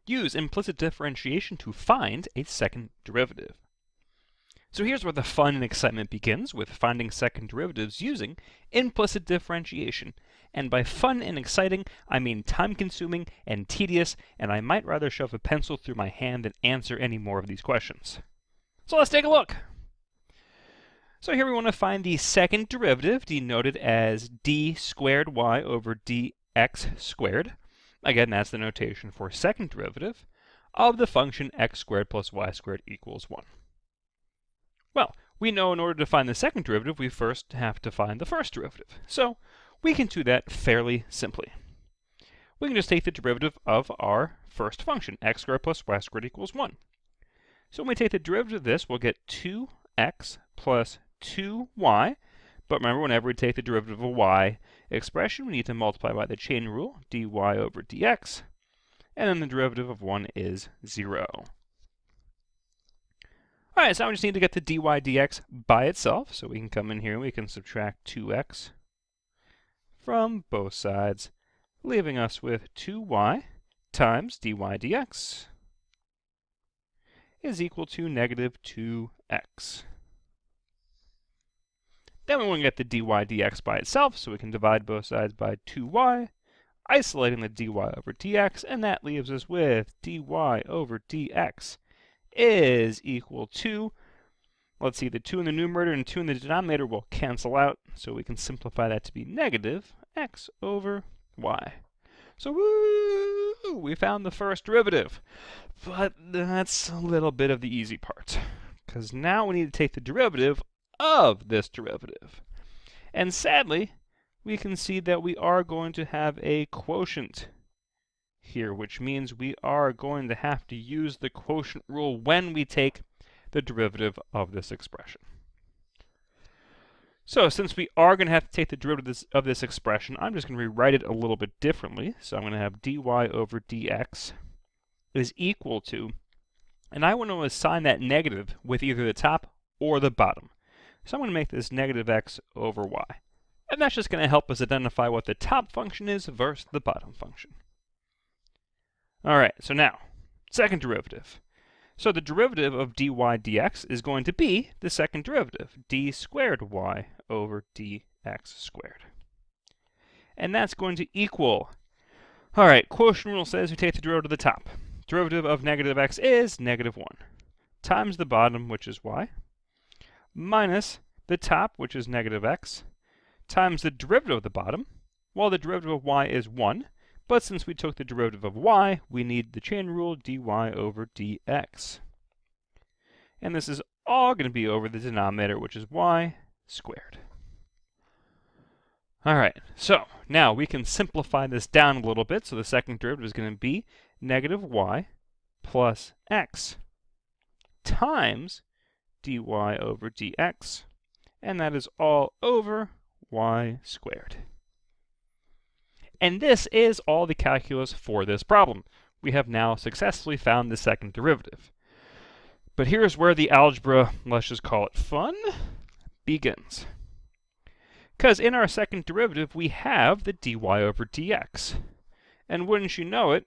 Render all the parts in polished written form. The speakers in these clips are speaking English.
use implicit differentiation to find a second derivative. So here's where the fun and excitement begins, with finding second derivatives using implicit differentiation. And by fun and exciting, I mean time-consuming and tedious, and I might rather shove a pencil through my hand than answer any more of these questions. So let's take a look. So here we want to find the second derivative, denoted as d squared y over dx squared. Again, that's the notation for second derivative of the function x squared plus y squared equals 1. Well, we know in order to find the second derivative, we first have to find the first derivative. So we can do that fairly simply. We can just take the derivative of our first function, x squared plus y squared equals 1. So when we take the derivative of this, we'll get 2x plus 2y. But remember, whenever we take the derivative of a y expression, we need to multiply by the chain rule, dy over dx. And then the derivative of 1 is 0. Alright, so now we just need to get the dy dx by itself. So we can come in here and we can subtract 2x from both sides, leaving us with 2y times dy dx is equal to negative 2x. Then we want to get the dy dx by itself, so we can divide both sides by 2y, isolating the dy over dx, and that leaves us with dy over dx is equal to, let's see, the 2 in the numerator and 2 in the denominator will cancel out, so we can simplify that to be negative x over y. So woo, we found the first derivative. But that's a little bit of the easy part, because now we need to take the derivative of this derivative. And sadly, we can see that we are going to have a quotient here, which means we are going to have to use the quotient rule when we take the derivative of this expression. So since we are going to have to take the derivative of this expression, I'm just going to rewrite it a little bit differently. So I'm going to have dy over dx is equal to, and I want to assign that negative with either the top or the bottom. So I'm going to make this negative x over y. And that's just going to help us identify what the top function is versus the bottom function. Alright, so now, second derivative. So the derivative of dy dx is going to be the second derivative, d squared y over dx squared. And that's going to equal, alright, quotient rule says we take the derivative to the top. Derivative of negative x is negative 1, times the bottom, which is y, minus the top, which is negative x, times the derivative of the bottom. Well, the derivative of y is 1, but since we took the derivative of y, we need the chain rule dy over dx. And this is all going to be over the denominator, which is y squared. Alright, so now we can simplify this down a little bit. So the second derivative is going to be negative y plus x times dy over dx, and that is all over y squared. And this is all the calculus for this problem. We have now successfully found the second derivative. But here's where the algebra, let's just call it fun, begins. Because in our second derivative, we have the dy over dx. And wouldn't you know it,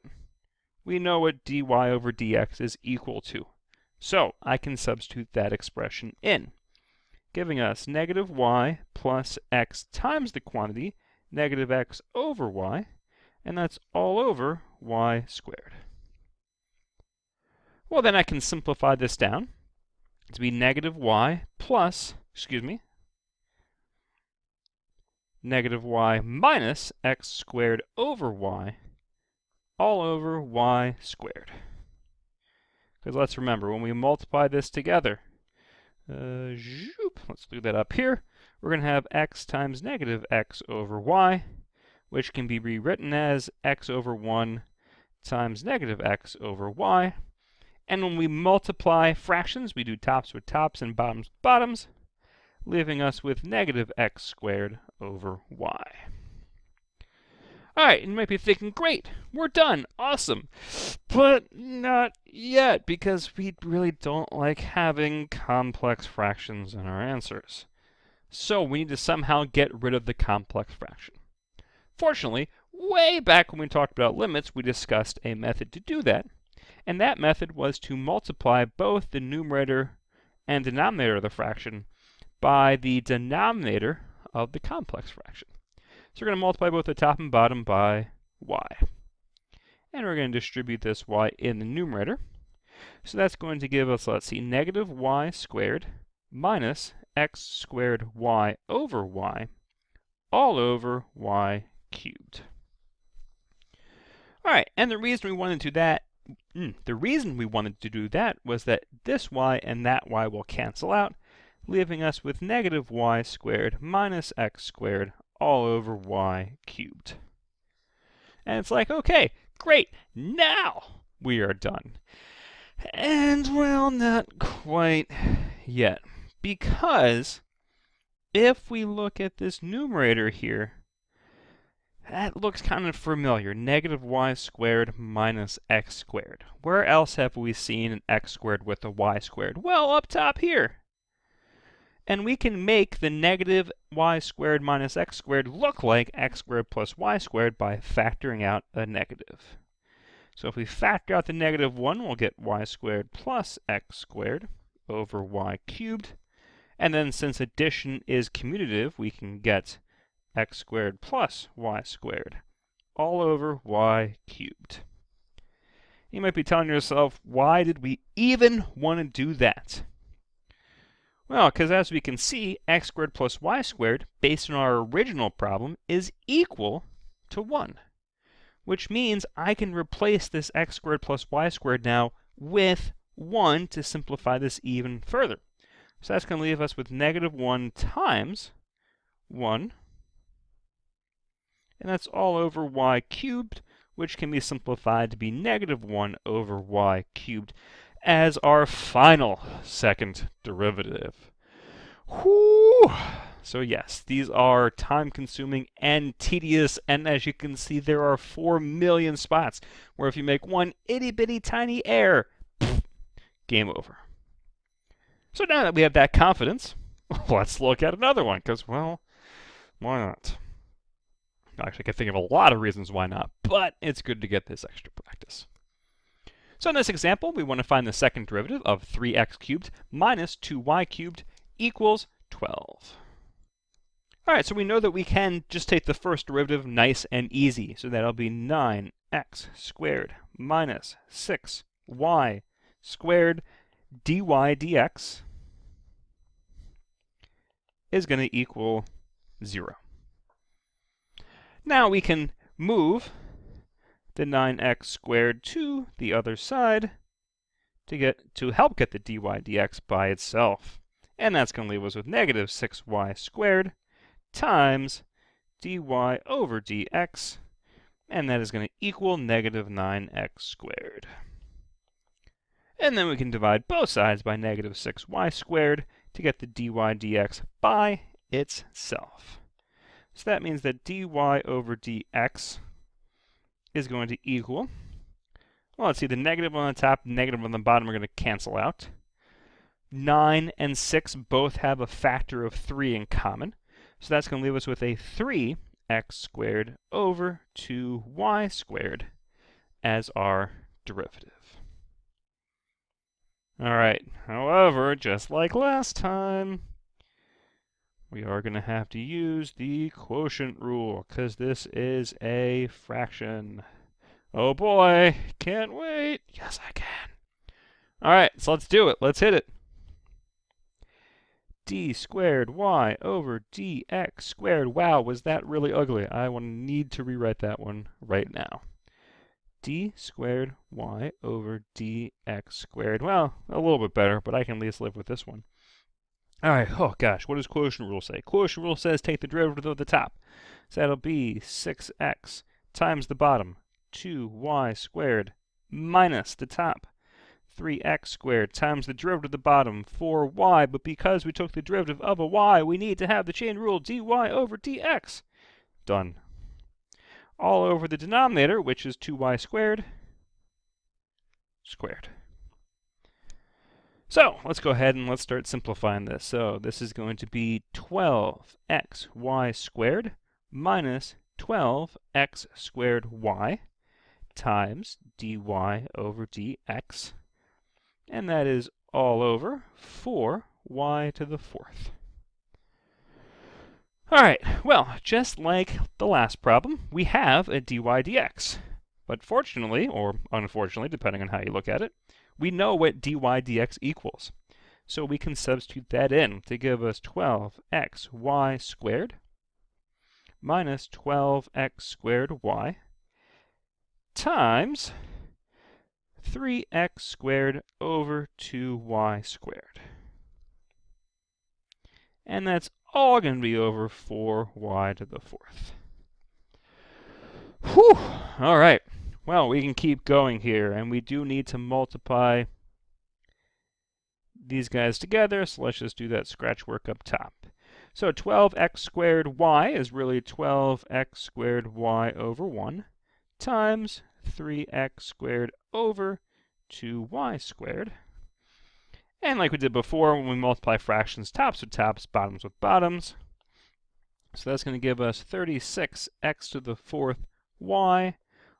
we know what dy over dx is equal to. So I can substitute that expression in, giving us negative y plus x times the quantity, negative x over y, and that's all over y squared. Well, then I can simplify this down to be negative y plus, negative y minus x squared over y, all over y squared. Because let's remember, when we multiply this together, let's do that up here, we're going to have x times negative x over y, which can be rewritten as x over 1 times negative x over y. And when we multiply fractions, we do tops with tops and bottoms with bottoms, leaving us with negative x squared over y. Alright, you might be thinking, great, we're done, awesome. But not yet, because we really don't like having complex fractions in our answers. So we need to somehow get rid of the complex fraction. Fortunately, way back when we talked about limits, we discussed a method to do that, And that method was to multiply both the numerator and denominator of the fraction by the denominator of the complex fraction. So we're going to multiply both the top and bottom by y. And we're going to distribute this y in the numerator. So that's going to give us, let's see, negative y squared minus x squared y over y all over y cubed. All right, and the reason we wanted to do that was that this y and that y will cancel out, leaving us with negative y squared minus x squared all over y cubed. And it's like, okay, great, now we are done. And, well, not quite yet, because if we look at this numerator here, that looks kind of familiar. Negative y squared minus x squared. Where else have we seen an x squared with a y squared? Well, up top here. And we can make the negative y squared minus x squared look like x squared plus y squared by factoring out a negative. So if we factor out the negative 1, we'll get y squared plus x squared over y cubed. And then since addition is commutative, we can get x squared plus y squared all over y cubed. You might be telling yourself, why did we even want to do that? Well, because as we can see, x squared plus y squared, based on our original problem, is equal to 1. Which means I can replace this x squared plus y squared now with 1 to simplify this even further. So that's going to leave us with negative 1 times 1. And that's all over y cubed, which can be simplified to be negative 1 over y cubed as our final second derivative. Whew! So yes, these are time-consuming and tedious, and as you can see, there are 4 million spots where if you make one itty-bitty tiny error, game over. So now that we have that confidence, let's look at another one, because, well, why not? Actually, I can think of a lot of reasons why not, but it's good to get this extra practice. So in this example, we want to find the second derivative of 3x cubed minus 2y cubed equals 12. All right, so we know that we can just take the first derivative nice and easy. So that'll be 9x squared minus 6y squared dy dx is going to equal 0. Now we can move the 9x squared to the other side to help get the dy dx by itself. And that's going to leave us with negative 6y squared times dy over dx, and that is going to equal negative 9x squared. And then we can divide both sides by negative 6y squared to get the dy dx by itself. So that means that dy over dx is going to equal, well, let's see, the negative on the top, negative on the bottom are going to cancel out. 9 and 6 both have a factor of 3 in common. So that's going to leave us with a 3x squared over 2y squared as our derivative. All right, however, just like last time, we are going to have to use the quotient rule, because this is a fraction. Oh boy, can't wait. Yes, I can. All right, so let's do it. Let's hit it. D squared y over dx squared. Wow, was that really ugly? I will need to rewrite that one right now. D squared y over dx squared. Well, a little bit better, but I can at least live with this one. All right, oh gosh, what does quotient rule say? Quotient rule says take the derivative of the top. So that'll be 6x times the bottom, 2y squared, minus the top, 3x squared, times the derivative of the bottom, 4y, but because we took the derivative of a y, we need to have the chain rule dy over dx. Done. All over the denominator, which is 2y squared, squared. So let's go ahead and let's start simplifying this. So this is going to be 12xy squared minus 12x squared y times dy over dx, and that is all over 4y to the fourth. All right, well, just like the last problem, we have a dy dx. But fortunately, or unfortunately, depending on how you look at it, we know what dy dx equals. So we can substitute that in to give us 12xy squared minus 12x squared y times 3x squared over 2y squared. And that's all going to be over 4y to the fourth. Whew! All right. Well, we can keep going here, and we do need to multiply these guys together, so let's just do that scratch work up top. So 12x squared y is really 12x squared y over 1 times 3x squared over 2y squared. And like we did before, when we multiply fractions tops with tops, bottoms with bottoms. So that's going to give us 36x to the fourth y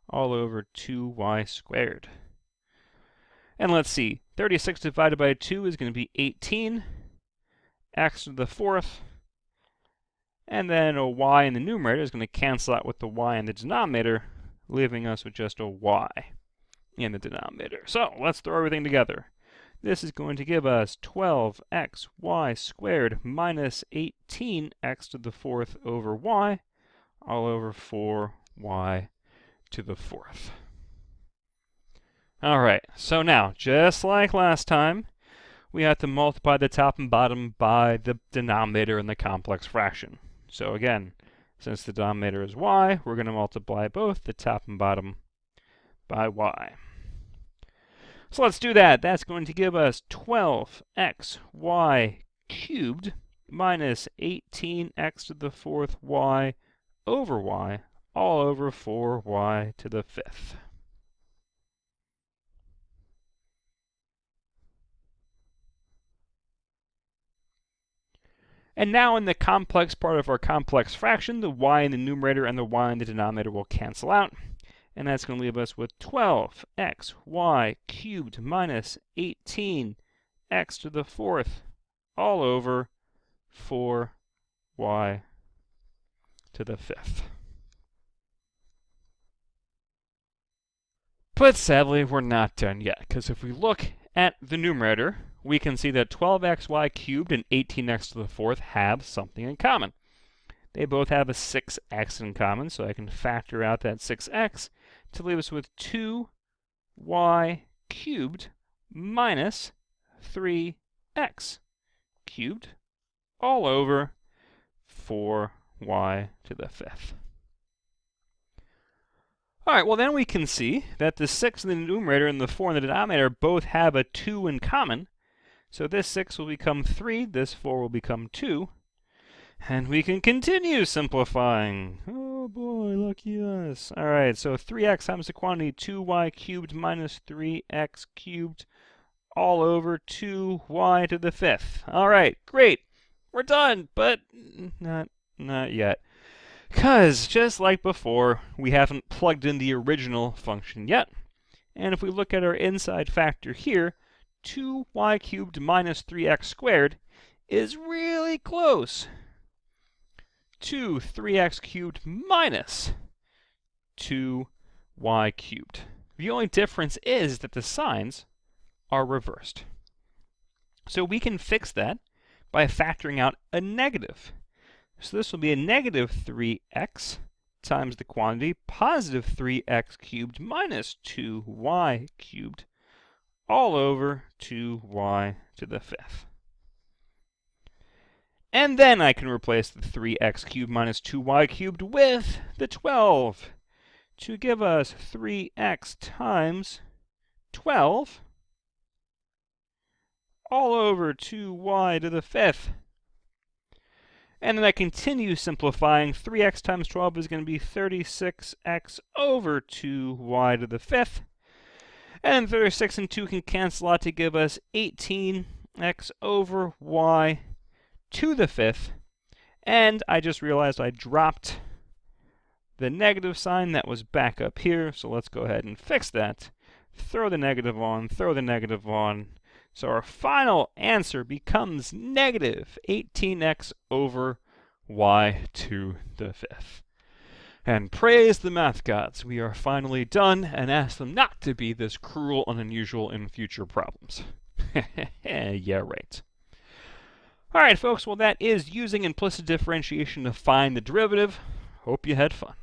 all over 2y squared. And let's see, 36 divided by 2 is going to be 18, x to the fourth, and then a y in the numerator is going to cancel out with the y in the denominator, leaving us with just a y in the denominator. So let's throw everything together. This is going to give us 12xy squared minus 18x to the fourth over y, all over 4y to the fourth. All right, so now, just like last time, we have to multiply the top and bottom by the denominator in the complex fraction. So again, since the denominator is y, we're going to multiply both the top and bottom by y. So let's do that. That's going to give us 12xy cubed minus 18x to the fourth y over y, all over 4y to the fifth. And now in the complex part of our complex fraction, the y in the numerator and the y in the denominator will cancel out. And that's going to leave us with 12xy cubed minus 18x to the fourth all over 4y to the fifth. But sadly, we're not done yet, because if we look at the numerator, we can see that 12xy cubed and 18x to the fourth have something in common. They both have a 6x in common, so I can factor out that 6x to leave us with 2y cubed minus 3x cubed all over 4y to the fifth. All right, well then we can see that the 6 in the numerator and the 4 in the denominator both have a 2 in common. So this 6 will become 3, this 4 will become 2. And we can continue simplifying. Oh boy, lucky us. All right, so 3x times the quantity 2y cubed minus 3x cubed all over 2y to the fifth. All right, great. We're done, but not yet. Because, just like before, we haven't plugged in the original function yet. And if we look at our inside factor here, 2y cubed minus 3x squared is really close to 3x cubed minus 2y cubed. The only difference is that the signs are reversed. So we can fix that by factoring out a negative. So this will be a negative 3x times the quantity positive 3x cubed minus 2y cubed all over 2y to the fifth. And then I can replace the 3x cubed minus 2y cubed with the 12 to give us 3x times 12 all over 2y to the fifth. And then I continue simplifying. 3x times 12 is going to be 36x over 2y to the fifth. And 36 and 2 can cancel out to give us 18x over y to the fifth. And I just realized I dropped the negative sign that was back up here, so let's go ahead and fix that. Throw the negative on, throw the negative on. So our final answer becomes negative 18x over y to the 5th. And praise the math gods, we are finally done, and ask them not to be this cruel and unusual in future problems. Yeah, right. Alright folks, well that is using implicit differentiation to find the derivative. Hope you had fun.